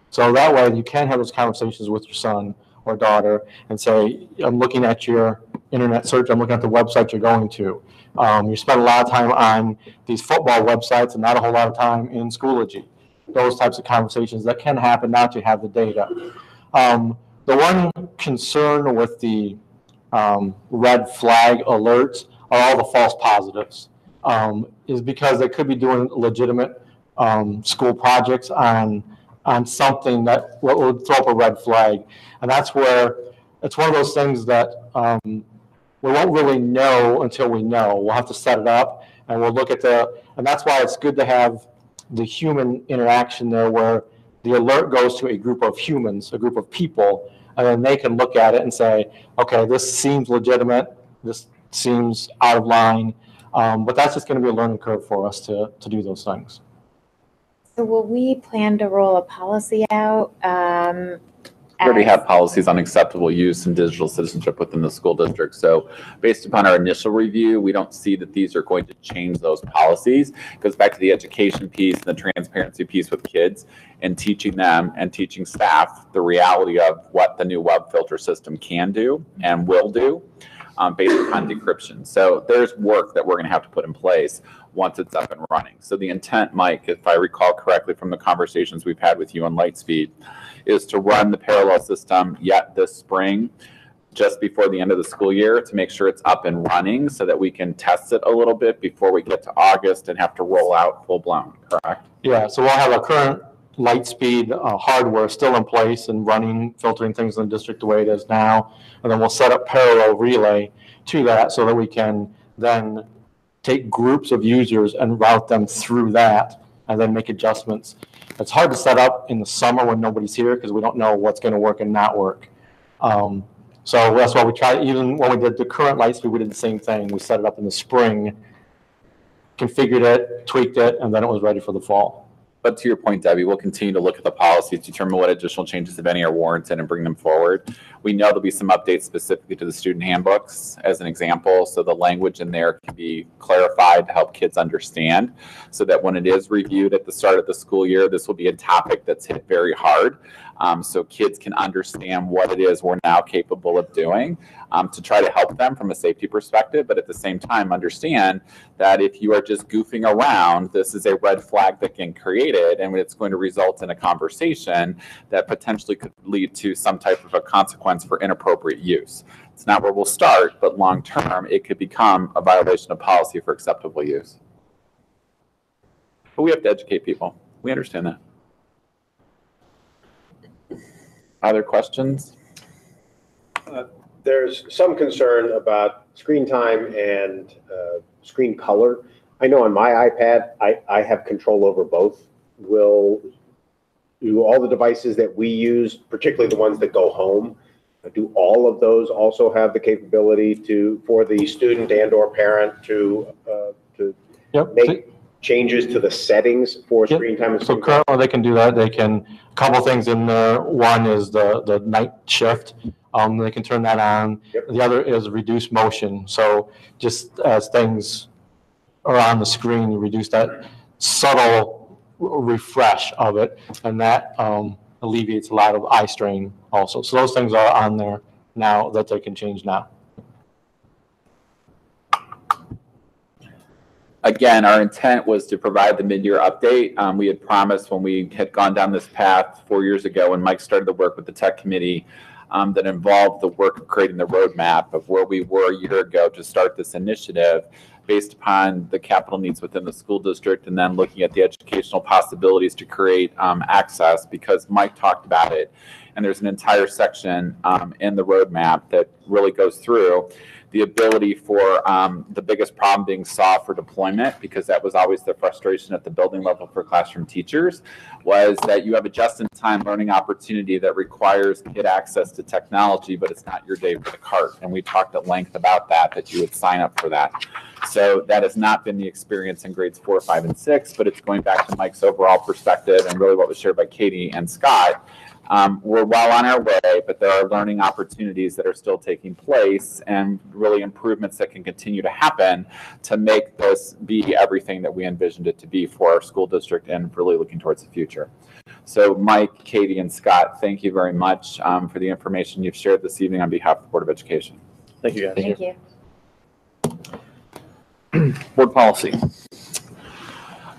So that way you can have those conversations with your son or daughter and say, I'm looking at your internet search, I'm looking at the website you're going to. You spend a lot of time on these football websites and not a whole lot of time in Schoology. Those types of conversations that can happen now to have the data. The one concern with the red flag alerts are all the false positives, is because they could be doing legitimate school projects on something that would throw up a red flag. And that's where it's one of those things that we won't really know until we know. We'll have to set it up and we'll look at and that's why it's good to have the human interaction there where the alert goes to a group of humans, a group of people, and then they can look at it and say, okay, this seems legitimate, this seems out of line, but that's just going to be a learning curve for us to do those things. So will we plan to roll a policy out? We already have policies on acceptable use and digital citizenship within the school district. So based upon our initial review, we don't see that these are going to change those policies. It goes back to the education piece and the transparency piece with kids and teaching them and teaching staff the reality of what the new web filter system can do and will do based upon decryption. So there's work that we're going to have to put in place once it's up and running. So the intent, Mike, if I recall correctly from the conversations we've had with you on Lightspeed, is to run the parallel system yet this spring, just before the end of the school year, to make sure it's up and running so that we can test it a little bit before we get to August and have to roll out full blown, correct? Yeah, so we'll have our current Lightspeed hardware still in place and running, filtering things in the district the way it is now. And then we'll set up parallel relay to that so that we can then take groups of users and route them through that and then make adjustments. It's hard to set up in the summer when nobody's here because we don't know what's going to work and not work. So that's why we try, even when we did the current Lightspeed, we did the same thing. We set it up in the spring configured it, tweaked it, and then it was ready for the fall. But to your point, Debbie, we'll continue to look at the policies, determine what additional changes, if any, are warranted, and bring them forward. We know there'll be some updates specifically to the student handbooks, as an example, so the language in there can be clarified to help kids understand, so that when it is reviewed at the start of the school year, this will be a topic that's hit very hard, so kids can understand what it is we're now capable of doing, to try to help them from a safety perspective, but at the same time understand that if you are just goofing around, this is a red flag that can create it, and it's going to result in a conversation that potentially could lead to some type of a consequence for inappropriate use. It's not where we'll start, but long term, it could become a violation of policy for acceptable use. But we have to educate people. We understand that. Other questions? There's some concern about screen time and screen color. I know on my iPad, I have control over both. Do all the devices that we use, particularly the ones that go home, do all of those also have the capability for the student and or parent to make changes to the settings for screen time? And so currently they can do that. They can, a couple things in there. One is the night shift. They can turn that on. Yep. The other is reduce motion. So just as things are on the screen, you reduce that subtle refresh of it, and that alleviates a lot of eye strain also. So those things are on there now that they can change now. Again, our intent was to provide the mid-year update. We had promised when we had gone down this path 4 years ago when Mike started the work with the tech committee that involved the work of creating the roadmap of where we were a year ago to start this initiative based upon the capital needs within the school district, and then looking at the educational possibilities to create access, because Mike talked about it. And there's an entire section in the roadmap that really goes through the ability for the biggest problem being solved for deployment, because that was always the frustration at the building level for classroom teachers, was that you have a just-in-time learning opportunity that requires kid access to technology, but it's not your day for the cart. And we talked at length about that you would sign up for that. So that has not been the experience in grades 4, 5, and 6, but it's going back to Mike's overall perspective and really what was shared by Katie and Scott. We're well on our way, but there are learning opportunities that are still taking place and really improvements that can continue to happen to make this be everything that we envisioned it to be for our school district and really looking towards the future. So Mike, Katie, and Scott, thank you very much for the information you've shared this evening on behalf of the Board of Education. Thank you, guys. Thank you. Board policy.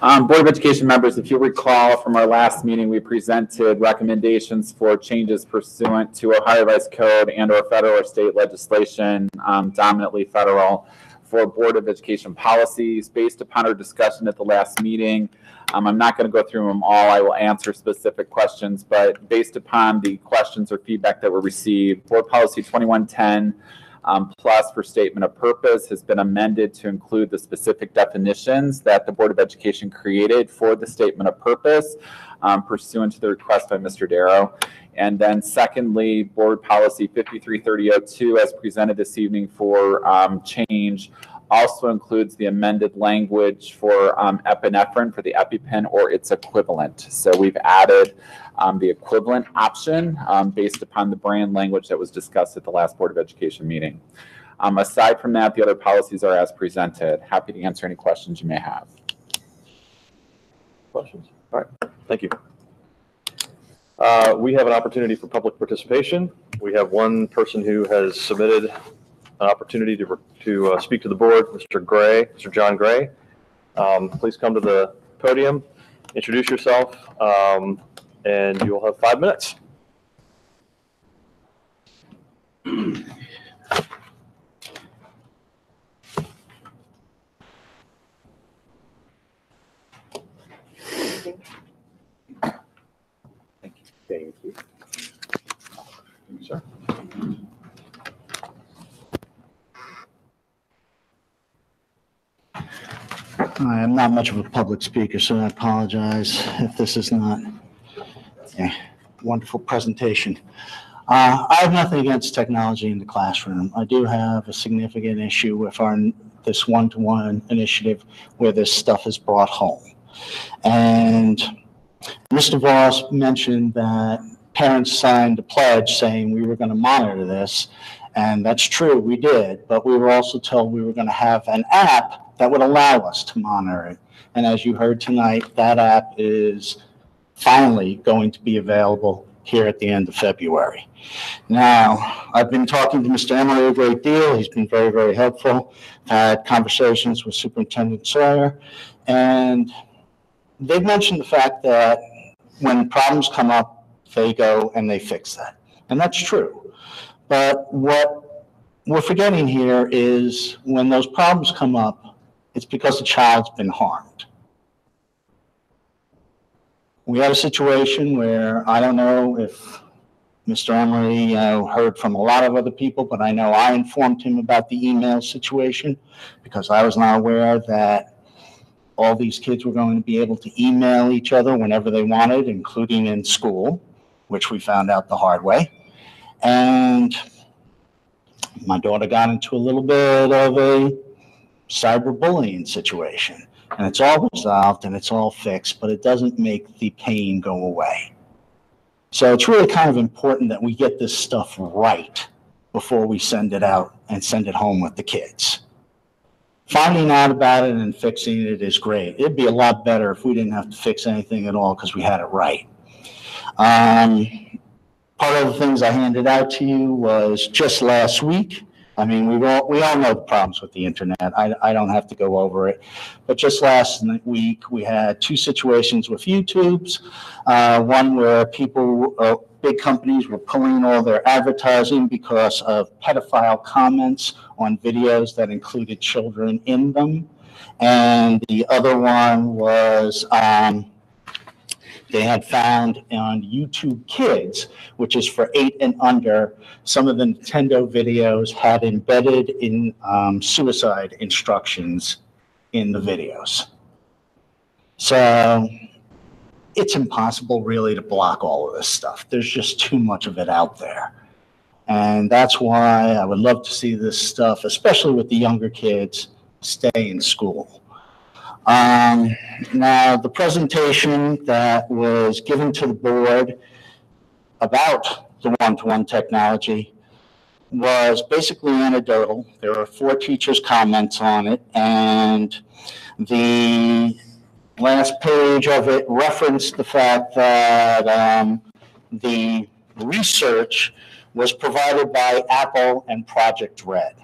Board of Education members, if you'll recall from our last meeting, we presented recommendations for changes pursuant to Ohio Revised Code and or federal or state legislation, dominantly federal, for Board of Education policies. Based upon our discussion at the last meeting, I'm not going to go through them all. I will answer specific questions, but based upon the questions or feedback that were received, Board Policy 2110 plus for statement of purpose has been amended to include the specific definitions that the Board of Education created for the statement of purpose pursuant to the request by Mr. Darrow. And then secondly, Board Policy 533002 as presented this evening for change also includes the amended language for epinephrine for the EpiPen or its equivalent. So we've added the equivalent option based upon the brand language that was discussed at the last Board of Education meeting. Aside from that, the other policies are as presented. Happy to answer any questions you may have. Questions? All right, thank you. We have an opportunity for public participation. We have one person who has submitted an opportunity to speak to the board, Mr. John Gray. Please come to the podium, introduce yourself, and you'll have 5 minutes. Thank you. Sir. I'm not much of a public speaker, so I apologize if this is not a wonderful presentation. I have nothing against technology in the classroom. I do have a significant issue with our this one-to-one initiative where this stuff is brought home. And Mr. Voss mentioned that parents signed a pledge saying we were going to monitor this. And that's true, we did. But we were also told we were going to have an app that would allow us to monitor it. And as you heard tonight, that app is finally going to be available here at the end of February. Now, I've been talking to Mr. Emery a great deal. He's been very, very helpful. Had conversations with Superintendent Sawyer, and they've mentioned the fact that when problems come up, they go and they fix that. And that's true. But what we're forgetting here is when those problems come up, it's because the child's been harmed. We had a situation where I don't know if Mr. Emery heard from a lot of other people, but I know I informed him about the email situation because I was not aware that all these kids were going to be able to email each other whenever they wanted, including in school, which we found out the hard way. And my daughter got into a little bit of a cyberbullying situation. And it's all resolved and it's all fixed, but it doesn't make the pain go away. So it's really kind of important that we get this stuff right before we send it out and send it home with the kids. Finding out about it and fixing it is great. It'd be a lot better if we didn't have to fix anything at all because we had it right. Part of the things I handed out to you was just last week. I mean, we all know the problems with the internet. I don't have to go over it. But just last week, we had two situations with YouTubes. One where people, big companies were pulling all their advertising because of pedophile comments on videos that included children in them. And the other one was they had found on YouTube Kids, which is for 8 and under, some of the Nintendo videos had embedded in suicide instructions in the videos. So it's impossible really to block all of this stuff. There's just too much of it out there. And that's why I would love to see this stuff, especially with the younger kids, stay in school. Now, the presentation that was given to the board about the one-to-one technology was basically anecdotal. There were 4 teachers' comments on it, and the last page of it referenced the fact that the research was provided by Apple and Project Red.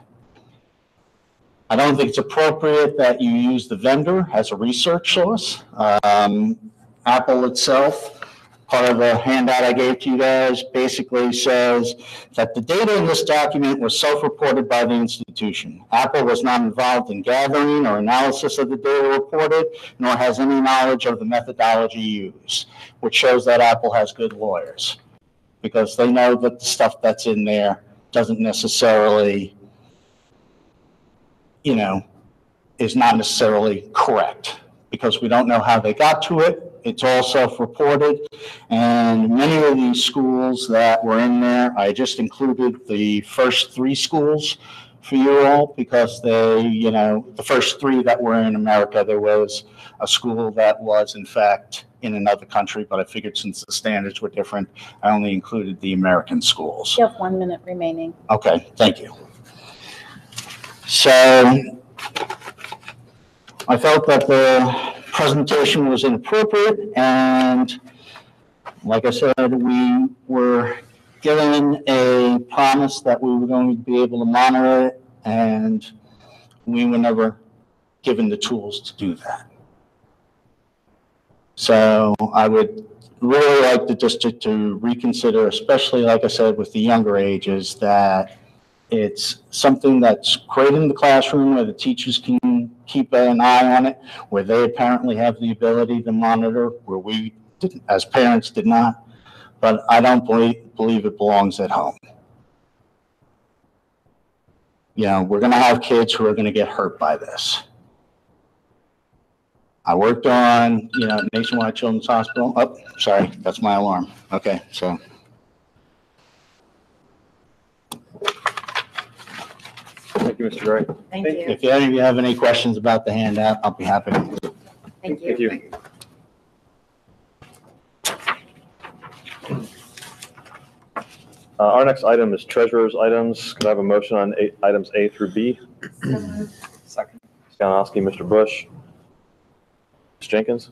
I don't think it's appropriate that you use the vendor as a research source. Apple itself, part of the handout I gave to you guys, basically says that the data in this document was self-reported by the institution. Apple was not involved in gathering or analysis of the data reported, nor has any knowledge of the methodology used, which shows that Apple has good lawyers because they know that the stuff that's in there doesn't necessarily, is not necessarily correct because we don't know how they got to it. It's all self-reported. And many of these schools that were in there, I just included the first 3 schools for you all because they, the first 3 that were in America, there was a school that was in fact in another country, but I figured since the standards were different, I only included the American schools. You have 1 minute remaining. Okay, thank you. So I felt that the presentation was inappropriate, and like I said, we were given a promise that we were going to be able to monitor it, and we were never given the tools to do that. So I would really like the district to reconsider, especially like I said, with the younger ages, that it's something that's great in the classroom where the teachers can keep an eye on it, where they apparently have the ability to monitor, where we, as parents, did not. But I don't believe it belongs at home. We're going to have kids who are going to get hurt by this. I worked on, Nationwide Children's Hospital. Oh, sorry, that's my alarm. Okay, so. Thank you, Mr. Gray. Thank you. If any of you have any questions about the handout, I'll be happy to. Thank Thank you. you. Our next item is treasurer's items. Could I have a motion on items A through B? Second. Ms. Kalinowski, Mr. Bush. Ms. Jenkins?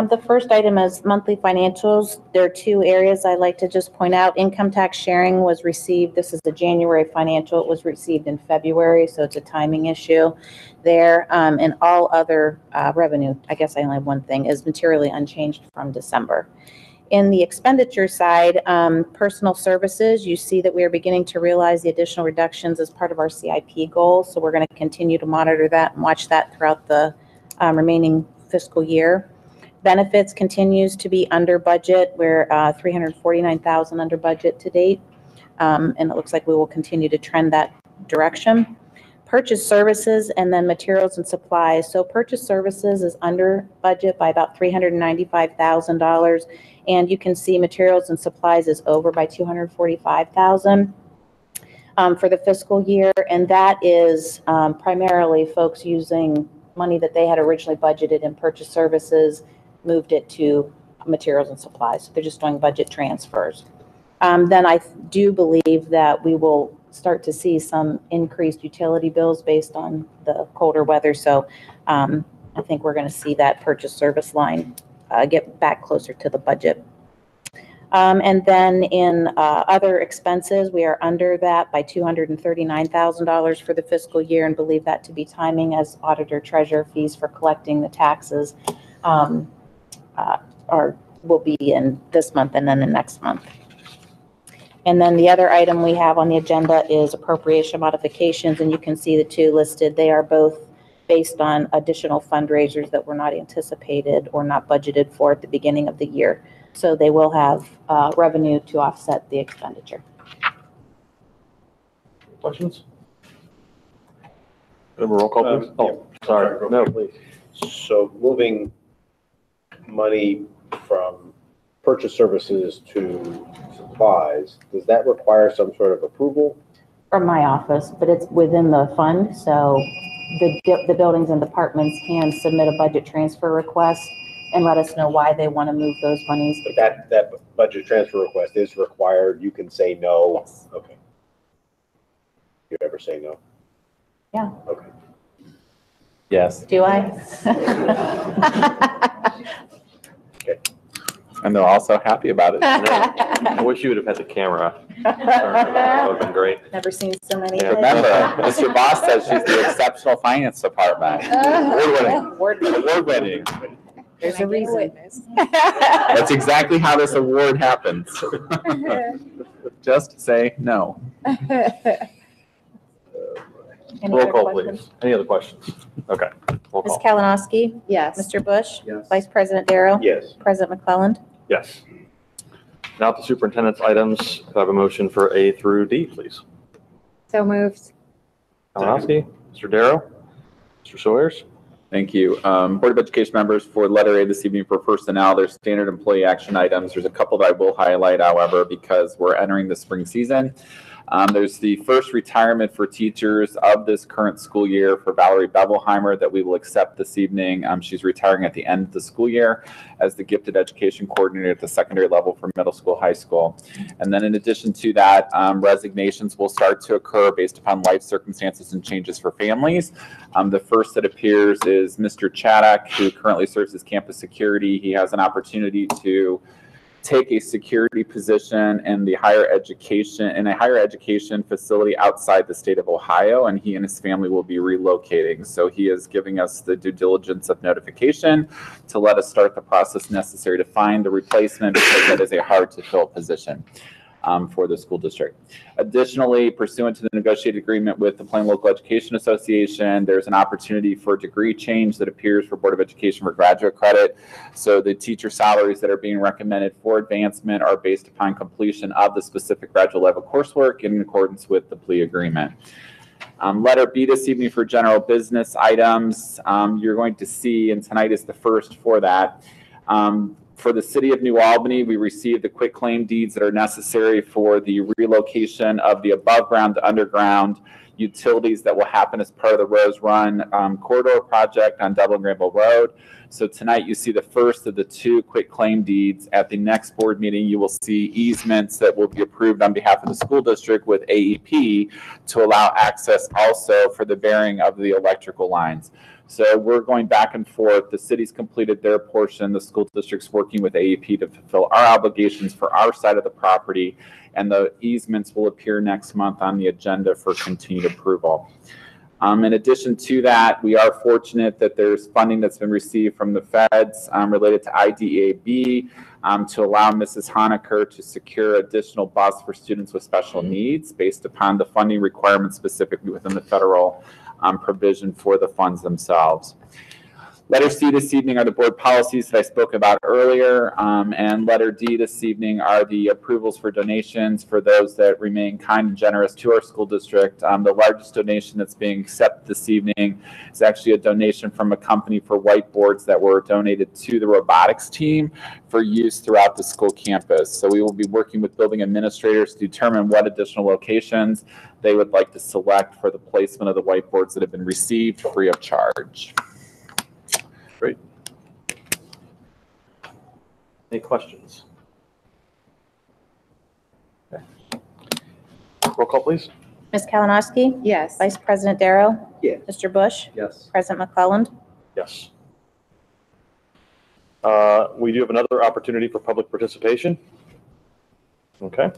The first item is monthly financials. There are two areas I'd like to just point out. Income tax sharing was received. This is a January financial. It was received in February, so it's a timing issue there. And all other revenue, I guess I only have one thing, is materially unchanged from December. In the expenditure side, personal services, you see that we are beginning to realize the additional reductions as part of our CIP goals. So we're going to continue to monitor that and watch that throughout the remaining fiscal year. Benefits continues to be under budget. We're $349,000 under budget to date. And it looks like we will continue to trend that direction. Purchase services and then materials and supplies. So purchase services is under budget by about $395,000. And you can see materials and supplies is over by $245,000 for the fiscal year. And that is primarily folks using money that they had originally budgeted in purchase services, moved it to materials and supplies. So they're just doing budget transfers. Then I do believe that we will start to see some increased utility bills based on the colder weather. So I think we're going to see that purchase service line get back closer to the budget. And then in other expenses, we are under that by $239,000 for the fiscal year and believe that to be timing as auditor treasurer fees for collecting the taxes will be in this month and then the next month. And then the other item we have on the agenda is appropriation modifications, and you can see the two listed. They are both based on additional fundraisers that were not anticipated or not budgeted for at the beginning of the year. So they will have revenue to offset the expenditure. Questions? Could I have a roll call, please? Oh, sorry. No, please. So moving money from purchase services to supplies, does that require some sort of approval? From my office, but it's within the fund, so the buildings and departments can submit a budget transfer request and let us know why they want to move those monies. But that budget transfer request is required. You can say no. Yes. Okay. You ever say no? Yeah. Okay. Yes. Do I? And they're also happy about it. I wish you would have had the camera. That would have been great. Never seen so many. Yeah. Remember, Mr. Boss says she's the exceptional finance department. Award-winning. There's a reason. That's exactly how this award happens. Just say no. Any Roll other call, questions? please. Any other questions? Okay. Roll Ms. call. Kalinowski? Yes. Mr. Bush? Yes. Vice President Darrow? Yes. President McClelland? Yes. Now to superintendent's items. Could I have a motion for A through D, please? So moved. Kalinowski, Mr. Darrow, Mr. Sawyers. Thank you. Board of Education members, for letter A this evening for personnel, there's standard employee action items. There's a couple that I will highlight, however, because we're entering the spring season. There's the first retirement for teachers of this current school year for Valerie Bevelheimer that we will accept this evening. She's retiring at the end of the school year as the gifted education coordinator at the secondary level for middle school, high school. And then in addition to that, resignations will start to occur based upon life circumstances and changes for families. The first that appears is Mr. Chaddock, who currently serves as campus security. He has an opportunity to take a security position in a higher education facility outside the state of Ohio, and he and his family will be relocating. So he is giving us the due diligence of notification to let us start the process necessary to find the replacement, because that is a hard to fill position for the school district. Additionally, pursuant to the negotiated agreement with the Plain Local Education Association, there's an opportunity for degree change that appears for Board of Education for graduate credit. So the teacher salaries that are being recommended for advancement are based upon completion of the specific graduate level coursework in accordance with the plea agreement. Letter B this evening for general business items. You're going to see, and tonight is the first for that, for the city of New Albany, we received the quitclaim deeds that are necessary for the relocation of the above ground to underground utilities that will happen as part of the Rose Run corridor project on Dublin Granville Road. So tonight you see the first of the two quick claim deeds. At the next board meeting, you will see easements that will be approved on behalf of the school district with AEP to allow access also for the bearing of the electrical lines. So we're going back and forth. The city's completed their portion. The school district's working with AEP to fulfill our obligations for our side of the property, and the easements will appear next month on the agenda for continued approval. In addition to that, we are fortunate that there's funding that's been received from the feds related to IDEA-B to allow Mrs. Honaker to secure additional bus for students with special needs based upon the funding requirements specifically within the federal provision for the funds themselves. Letter C this evening are the board policies that I spoke about earlier, and letter D this evening are the approvals for donations for those that remain kind and generous to our school district. The largest donation that's being accepted this evening is actually a donation from a company for whiteboards that were donated to the robotics team for use throughout the school campus. So we will be working with building administrators to determine what additional locations they would like to select for the placement of the whiteboards that have been received free of charge. Great. Any questions? Okay. Roll call, please. Ms. Kalinowski? Yes. Vice President Darrow? Yes. Mr. Bush? Yes. President McClelland? Yes. We do have another opportunity for public participation. Okay.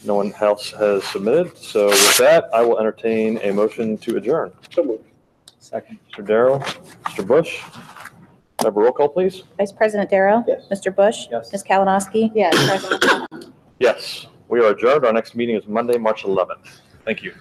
No one else has submitted. So with that, I will entertain a motion to adjourn. So moved. Second. Mr. Darrow, Mr. Bush. Have a roll call, please. Vice President Darrow? Yes. Mr. Bush? Yes. Ms. Kalinowski? Yes, President McClellan. Yes. We are adjourned. Our next meeting is Monday, March 11th. Thank you.